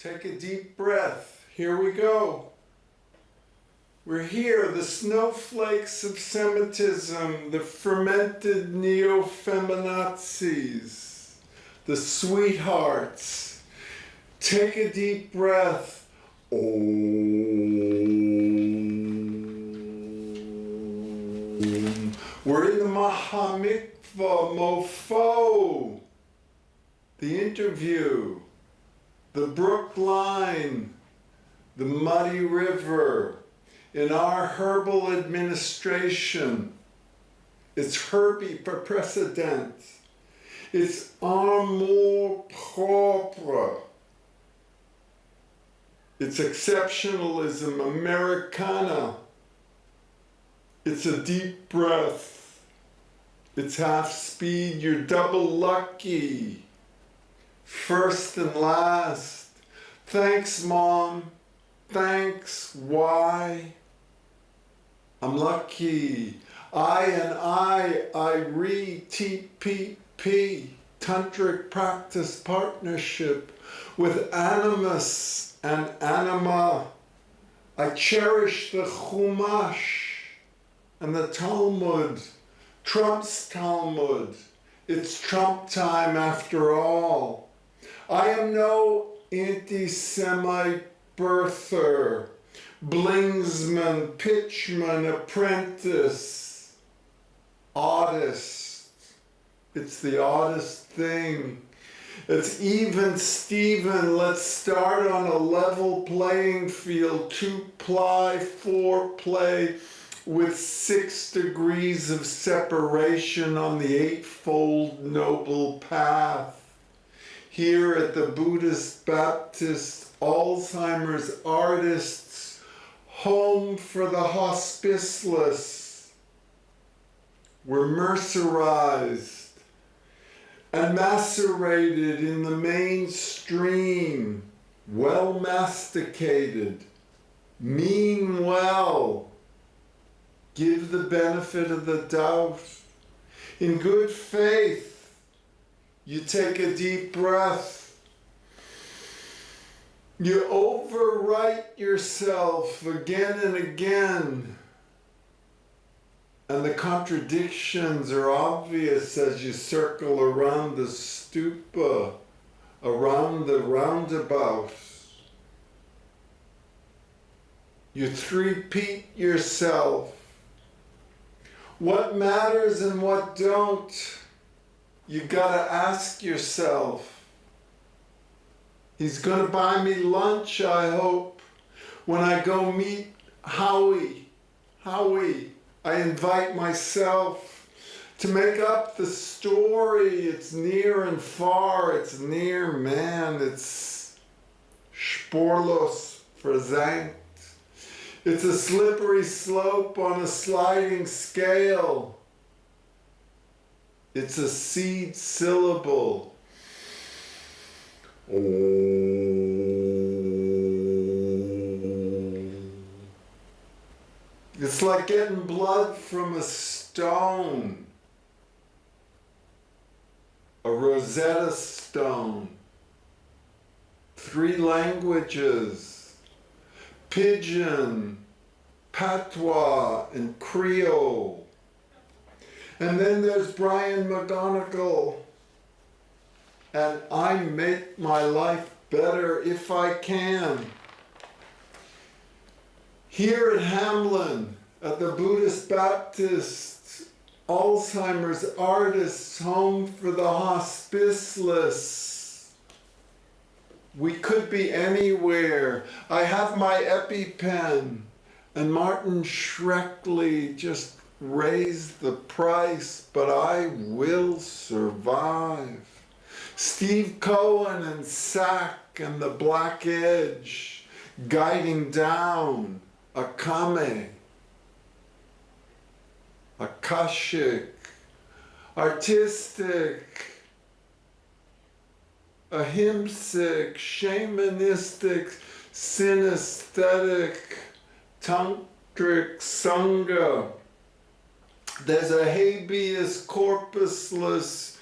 Take a deep breath. Here we go. We're here, the snowflakes of Semitism, the fermented neo-feminazis, the sweethearts. Take a deep breath. Om. We're in the Mahamikvah, Mofo, the interview, the brook line, the muddy river. In our herbal administration, it's Herbie for president. It's amour propre. It's exceptionalism, Americana. It's a deep breath. It's half speed, you're double lucky. First and last. Thanks, Mom. Thanks. Why? I'm lucky. I read TPP, Tantric Practice Partnership with Animus and Anima. I cherish the Chumash and the Talmud, Trump's Talmud. It's Trump time after all. I am no anti-Semite birther, blingsman, pitchman, apprentice, oddest. It's the oddest thing. It's even Steven. Let's start on a level playing field, 2-ply, 4-play, with 6 degrees of separation on the eightfold noble path. Here at the Buddhist Baptist Alzheimer's Artists Home for the Hospiceless. We're mercerized and macerated in the mainstream, well masticated, mean well. Give the benefit of the doubt. In good faith, you take a deep breath. You overwrite yourself again and again. And the contradictions are obvious as you circle around the stupa, around the roundabout. You three-peat yourself. What matters and what don't, you gotta ask yourself. He's gonna buy me lunch, I hope, when I go meet Howie. I invite myself to make up the story. It's near and far, it's near, man, it's sporlos verzankt. It's a slippery slope on a sliding scale. It's a seed syllable. It's like getting blood from a stone, a Rosetta Stone, 3 languages, Pidgin, Patois, and Creole. And then there's Brian McGonigal. And I make my life better if I can. Here at Hamlin, at the Buddhist Baptist Alzheimer's Artists Home for the Hospiceless. We could be anywhere. I have my EpiPen, and Martin Shrekley just raised the price, but I will survive. Steve Cohen and Sack and the Black Edge guiding down a Kame, Akashic, artistic, ahimsic, shamanistic, synesthetic, tantric sangha. There's a habeas corpusless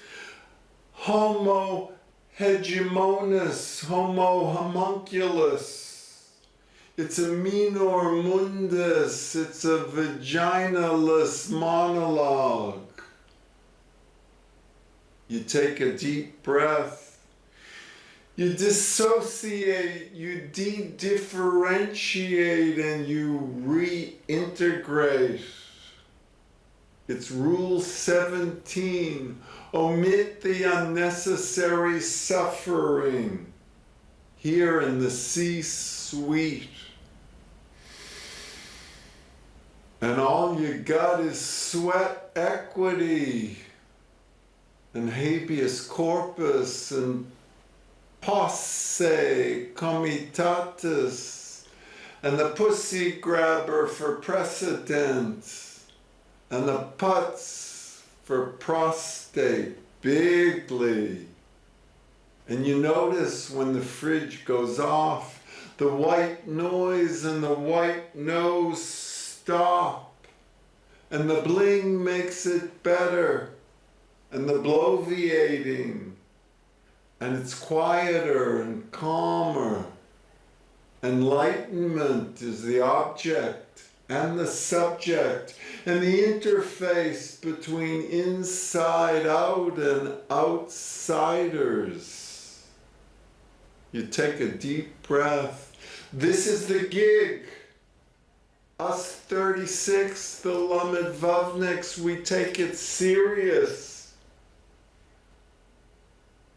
Homo hegemonus homo homunculus. It's a minor mundus. It's a vaginalist monologue. You take a deep breath. You dissociate, you de-differentiate, and you reintegrate. It's Rule 17. Omit the unnecessary suffering. Here in the C-suite. And all you got is sweat equity and habeas corpus and posse comitatus, and the pussy grabber for precedent, and the putz for prostate, bigly. And you notice when the fridge goes off, the white noise and the white nose stop, and the bling makes it better, and the bloviating. And it's quieter and calmer. Enlightenment is the object and the subject and the interface between inside out and outsiders. You take a deep breath. This is the gig. Us 36, the Lamed Vavniks, we take it serious.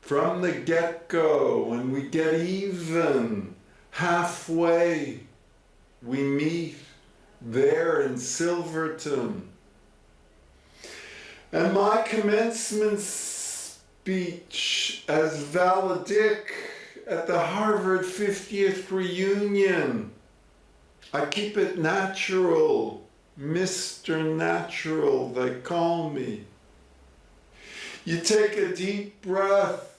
From the get-go, and we get even, halfway, we meet there in Silverton. And my commencement speech as Valedict at the Harvard 50th reunion, I keep it natural, Mr. Natural, they call me. You take a deep breath.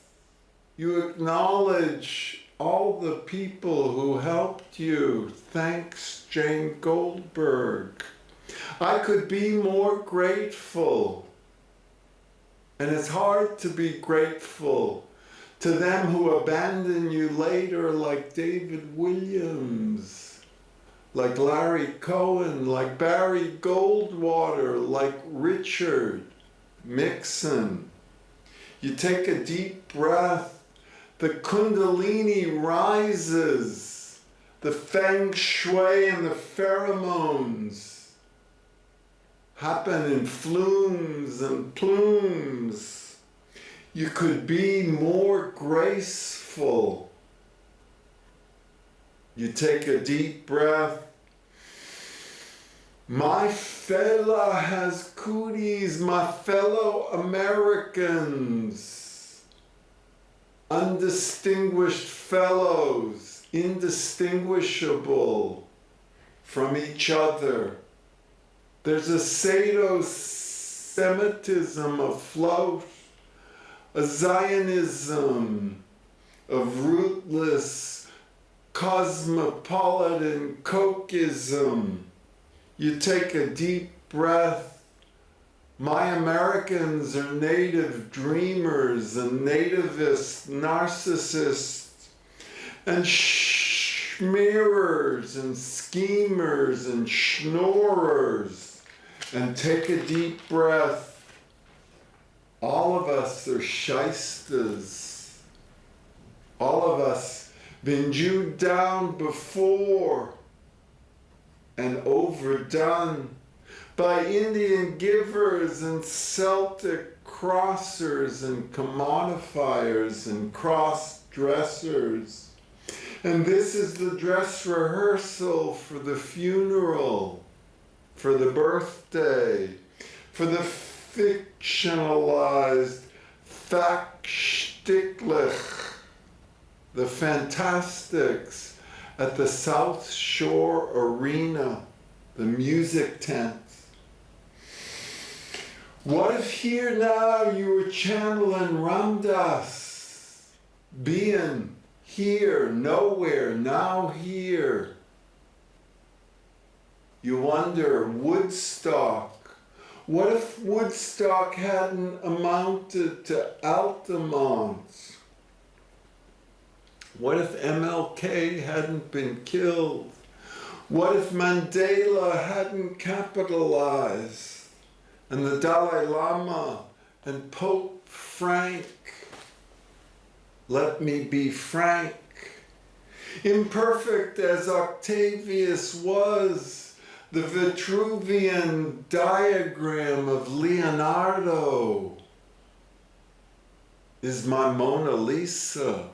You acknowledge all the people who helped you. Thanks, Jane Goldberg. I could be more grateful. And it's hard to be grateful to them who abandon you later, like David Williams, like Larry Cohen, like Barry Goldwater, like Richard Mixon. You take a deep breath. The Kundalini rises, the Feng Shui and the pheromones happen in flumes and plumes. You could be more graceful. You take a deep breath. My fella has cooties, my fellow Americans. Undistinguished fellows, indistinguishable from each other. There's a Sado-Semitism afloat, a Zionism of rootless cosmopolitan cokeism. You take a deep breath. My Americans are native dreamers and nativist narcissists and schmearers and schemers and schnorrers. And take a deep breath. All of us are shystas. All of us been chewed down before and overdone by Indian givers and Celtic crossers and commodifiers and cross-dressers. And this is the dress rehearsal for the funeral, for the birthday, for the fictionalized Facksticklich, the Fantastics at the South Shore Arena, the music tent. What if here now you were channeling Ramdas, being here, nowhere, now here? You wonder, Woodstock. What if Woodstock hadn't amounted to Altamont? What if MLK hadn't been killed? What if Mandela hadn't capitalized? And the Dalai Lama and Pope Frank? Let me be frank. Imperfect as Octavius was, the Vitruvian diagram of Leonardo is my Mona Lisa.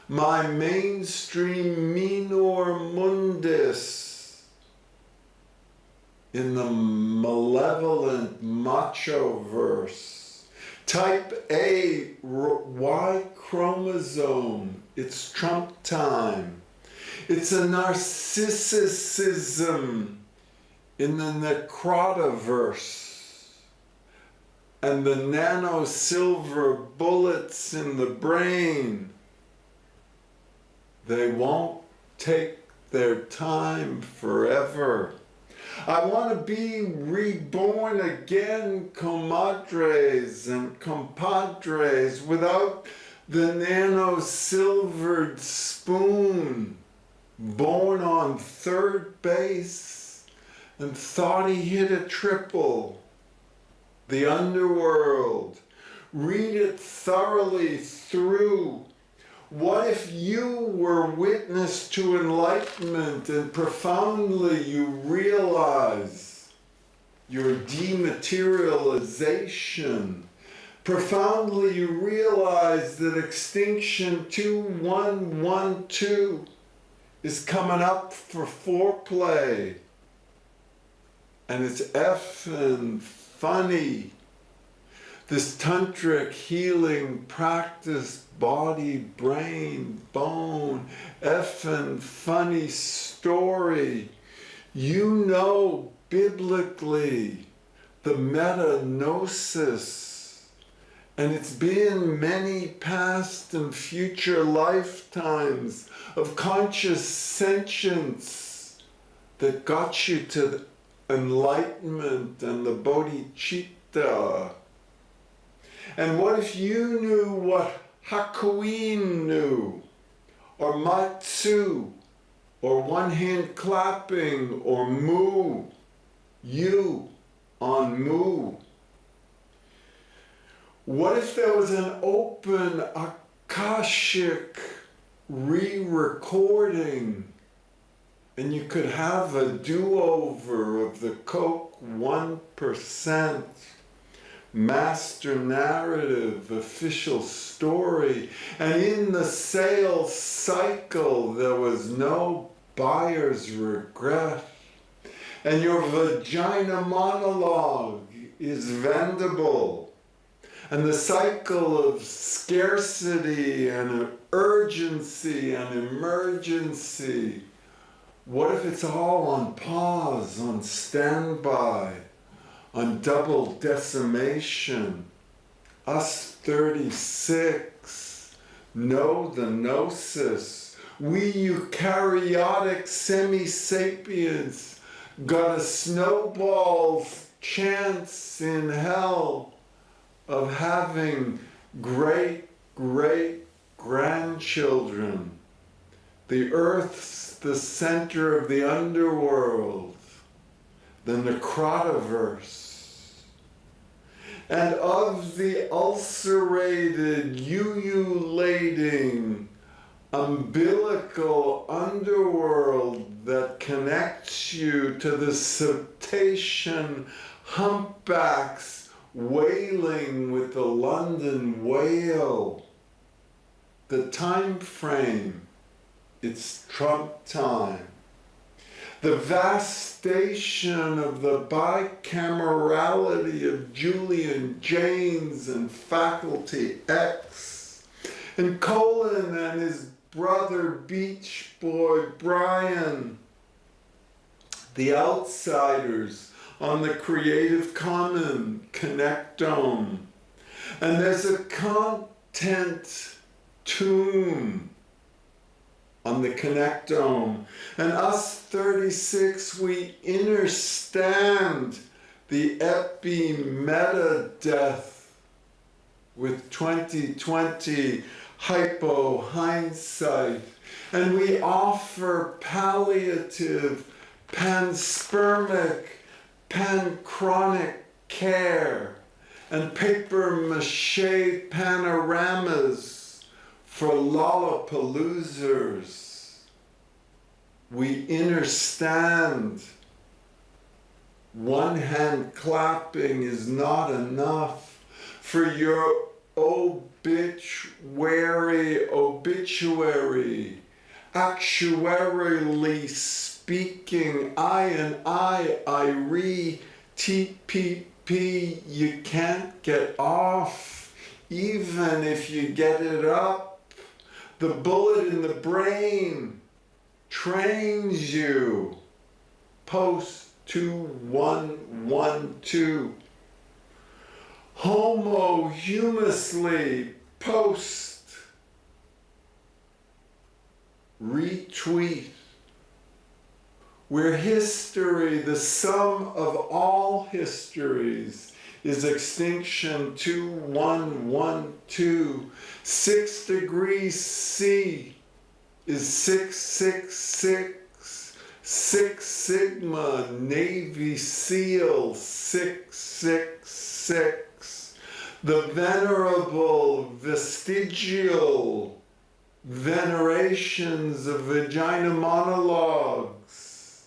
My mainstream minor mundus in the malevolent macho verse. Type A, Y chromosome, it's Trump time. It's a narcissism in the necrotiverse. And the nano silver bullets in the brain, they won't take their time forever. I want to be reborn again, comadres and compadres, without the nano-silvered spoon, born on third base, and thought he hit a triple. The underworld. Read it thoroughly through. What if you were witness to enlightenment and profoundly you realize your dematerialization? Profoundly you realize that extinction 2112 is coming up for foreplay. And it's effing funny. This tantric healing practice, body, brain, bone, effing funny story. You know biblically the metanosis, and it's been many past and future lifetimes of conscious sentience that got you to enlightenment and the bodhicitta. And what if you knew what Hakuin knew, or Matsu, or one hand clapping, or Mu, you on Mu? What if there was an open Akashic re-recording, and you could have a do-over of the Coke 1%? Master narrative, official story, and in the sales cycle there was no buyer's regret, and your vagina monologue is vendible, and the cycle of scarcity and urgency and emergency, what if it's all on pause, on standby, on double decimation? Us 36 know the gnosis. We eukaryotic semi-sapiens got a snowball's chance in hell of having great-great-grandchildren. The earth's the center of the underworld, the necrotiverse. And of the ulcerated, ululating, umbilical underworld that connects you to the cetacean humpbacks wailing with the London whale. The time frame, it's Trump time. The vastation of the bicamerality of Julian Jaynes and Faculty X, and Colin and his brother Beach Boy Brian, the outsiders on the Creative Commons Connectome. And there's a content tomb on the Connectome. And us 36, we understand the epi-meta death with 2020 hypo hindsight, and we offer palliative, panspermic, panchronic care and papier-mâché panoramas for lollapaloozers. We understand one hand clapping is not enough for your obituary, actuarially speaking, TPP, you can't get off, even if you get it up. The bullet in the brain trains you. Post 2112. Homo humusly post. Retweet. Where history, the sum of all histories, is extinction 2112. 6 degrees C is 666. 6 Sigma, Navy SEAL 666. The venerable vestigial venerations of vagina monologues.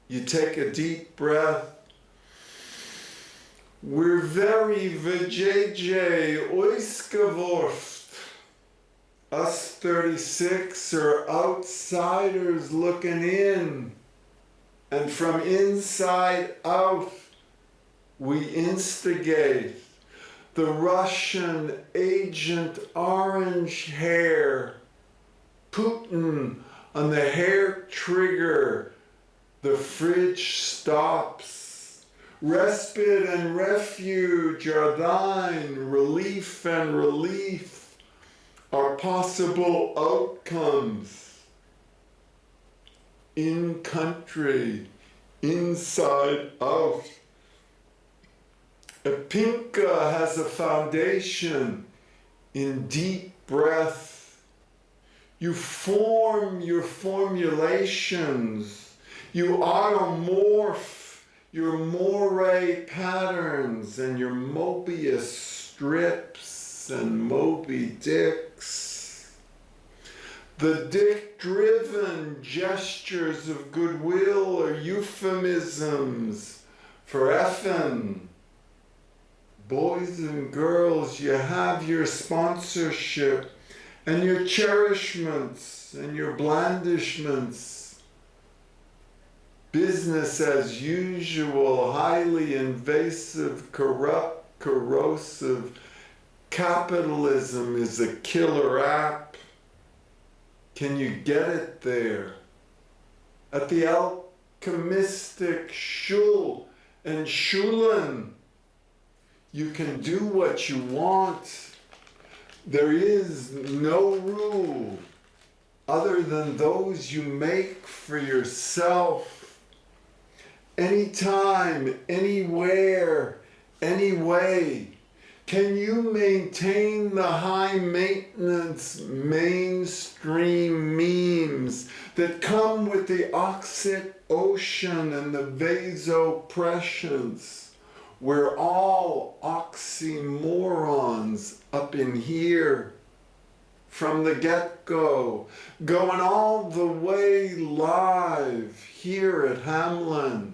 You take a deep breath. We're very vajayjay oiskavorft. Us 36 are outsiders looking in. And from inside out, we instigate. The Russian agent orange hair, Putin on the hair trigger, the fridge stops. Respite and refuge are thine, relief and relief are possible outcomes. In country, inside out. A pinka has a foundation in deep breath. You form your formulations. You automorph your moire patterns and your Mobius strips and Moby Dicks. The dick-driven gestures of goodwill are euphemisms for effing. Boys and girls, you have your sponsorship and your cherishments and your blandishments. Business as usual, highly invasive, corrupt, corrosive. Capitalism is a killer app. Can you get it there? At the alchemistic shul and shulen, you can do what you want. There is no rule other than those you make for yourself. Anytime, anywhere, anyway. Can you maintain the high maintenance mainstream memes that come with the oxid ocean and the vasopressions? We're all oxymorons up in here from the get-go, going all the way live here at Hamlin,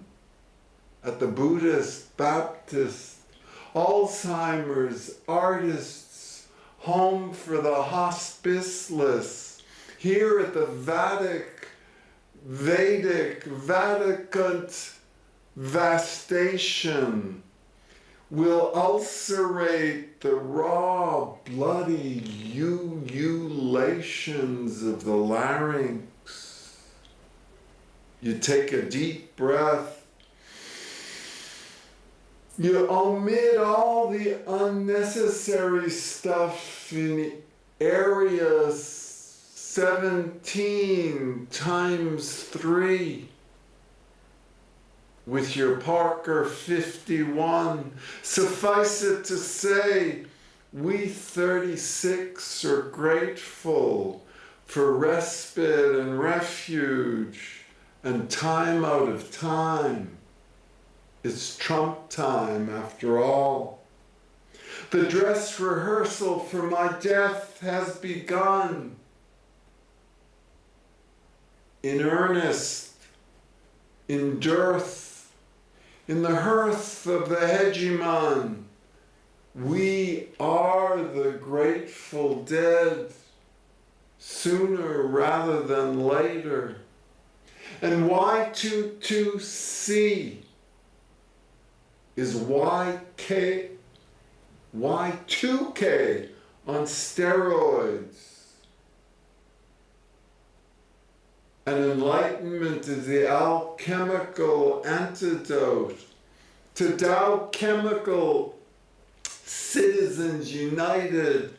at the Buddhist, Baptist, Alzheimer's, artists, home for the hospiceless, here at the Vatican Vastation, will ulcerate the raw, bloody ululations of the larynx. You take a deep breath. You omit all the unnecessary stuff in area 17 times 3 with your Parker 51. Suffice it to say, We 36 are grateful for respite and refuge and time out of time. It's Trump time after all. The dress rehearsal for my death has begun. In earnest, in dearth, in the hearth of the hegemon, we are the grateful dead, sooner rather than later. And Y22C is Y2K on steroids. And enlightenment is the alchemical antidote to Dow Chemical Citizens United,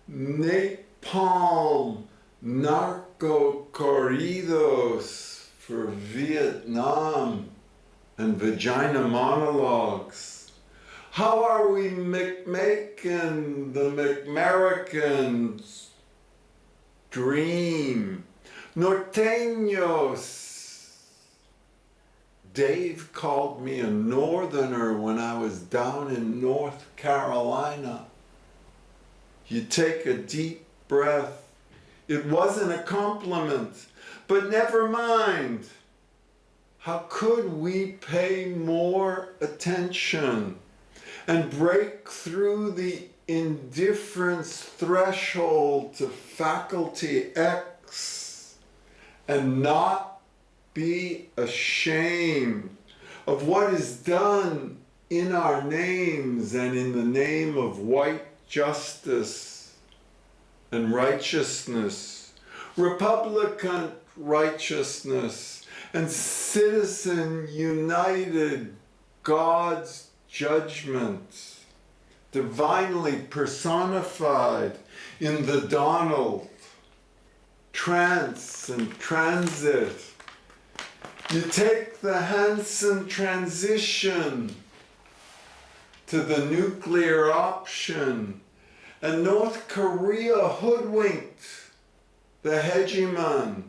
napalm, narco corridos for Vietnam, and vagina monologues. How are we making the McAmericans dream? Norteños. Dave called me a northerner when I was down in North Carolina. You take a deep breath. It wasn't a compliment, but never mind. How could we pay more attention and break through the indifference threshold to faculty X and not be ashamed of what is done in our names and in the name of white justice and righteousness, Republican righteousness, and citizen united God's judgment, divinely personified in the Donald, trance and transit. You take the Hansen transition to the nuclear option, and North Korea hoodwinked the hegemon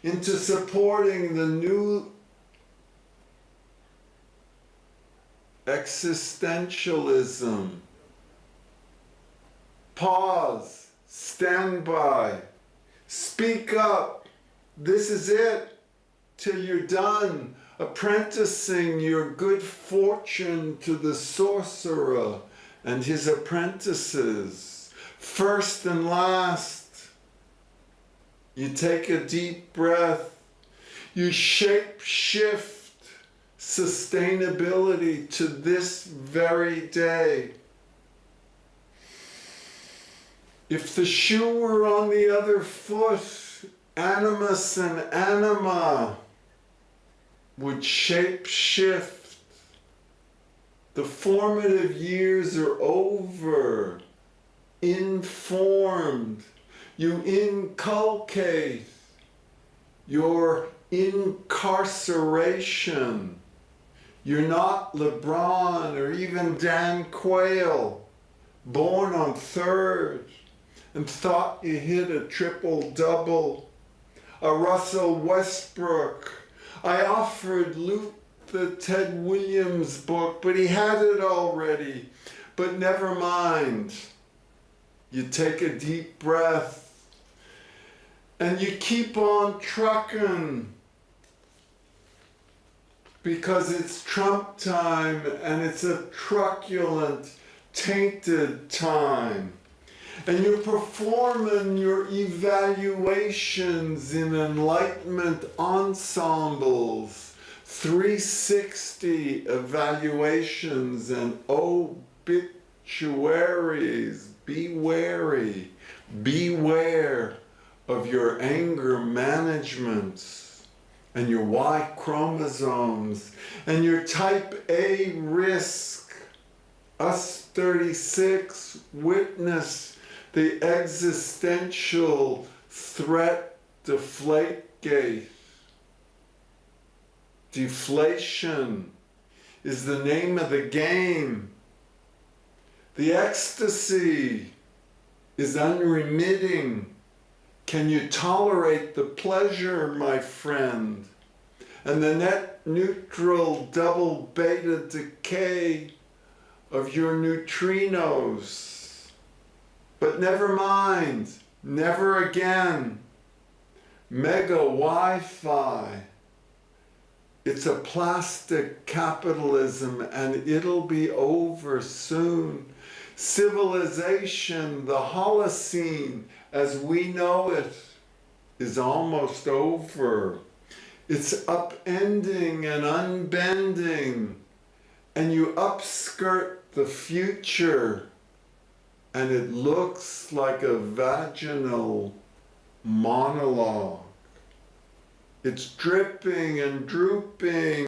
into supporting the new existentialism. Pause, stand by, speak up. This is it. Till you're done apprenticing your good fortune to the sorcerer and his apprentices. First and last, you take a deep breath, you shape shift sustainability to this very day. If the shoe were on the other foot, animus and anima would shape shift. The formative years are over. Informed. You inculcate your incarceration. You're not LeBron or even Dan Quayle, born on 3rd and thought you hit a triple-double. A Russell Westbrook. I offered Luke the Ted Williams book, but he had it already. But never mind. You take a deep breath and you keep on trucking because it's Trump time and it's a truculent, tainted time. And you're performing your evaluations in enlightenment ensembles, 360 evaluations and obituaries. Be wary, beware of your anger management and your Y chromosomes and your type A risk. Us 36 witness the existential threat deflategate. Deflation is the name of the game. The ecstasy is unremitting. Can you tolerate the pleasure, my friend? And the net neutral double beta decay of your neutrinos. But never mind, never again. Mega Wi-Fi. It's a plastic capitalism and it'll be over soon. Civilization, the Holocene as we know it, is almost over. It's upending and unbending, and you upskirt the future, and it looks like a vaginal monologue. It's dripping and drooping.